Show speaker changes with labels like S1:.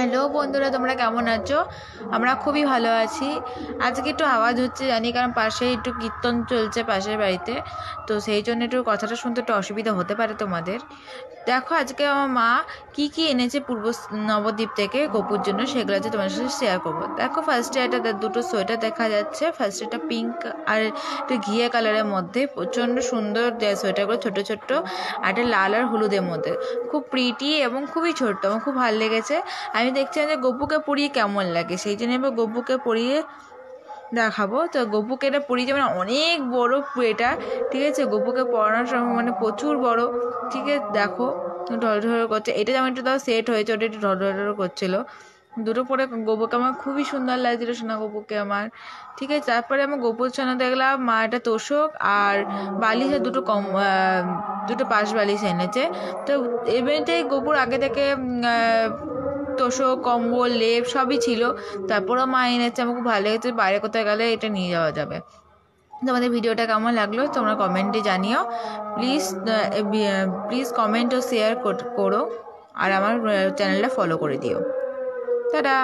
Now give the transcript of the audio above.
S1: Hello বন্ধুরা, তোমরা কেমন আছো? আমরা খুবই ভালো আছি। আজকে একটু আওয়াজ হচ্ছে জানি, কারণ পাশে একটু কীর্তন চলছে পাশের বাড়িতে, তো সেই জন্য একটু কথাটা শুনতে একটু অসুবিধা হতে পারে তোমাদের। দেখো আজকে আমার মা কি কি এনেছে পূর্ব নবদ্বীপ থেকে গোপুর জন্য, সেগুলো হচ্ছে তোমার সাথে শেয়ার করবো। দেখো ফার্স্টে একটা দুটো সোয়েটার দেখা যাচ্ছে। ফার্স্টে একটা পিঙ্ক আর একটা ঘিয়ে কালারের মধ্যে, প্রচণ্ড সুন্দর সোয়েটারগুলো, ছোটো ছোট্টো, আর একটা লাল আর হলুদের মধ্যে, খুব প্রিটি এবং খুবই ছোট্ট। আমার খুব ভালো লেগেছে। আমি দেখছিলাম যে গপুকে পরিয়ে কেমন লাগে, সেই জন্য এবার গপুকে পরিয়ে দেখাবো। তো গপুকে এটা পরিয়ে যেমন অনেক বড় এটা, ঠিক আছে, গপুকে পরানোর সময় মানে প্রচুর বড়, ঠিক আছে। দেখো ঢলঢল করছে, এটা যেমন একটু তাও সেট হয়েছে, ওটা একটু ঢলঢল করছিল। দুটো পরে গপুকে আমার খুবই সুন্দর লাগছিল, সোনা গপুকে আমার, ঠিক আছে। তারপরে আমার গপুর সোনা দেখলাম মা একটা তোষক আর বালিশের দুটো পাশ বালিশ এনেছে। তো এমনিতেই গপুর আগে থেকে তোষক, কম্বল, লেপ সবই ছিল। তারপরেও মা এনেছে, আমার খুব ভালো লেগেছে। বাইরে কোথায় গেলে এটা নিয়ে যাওয়া যাবে। তোমাদের ভিডিওটা কেমন লাগলো তোমরা কমেন্টে জানিও। প্লিজ কমেন্ট ও শেয়ার করো, আর আমার চ্যানেলটা ফলো করে দিও। টাটা।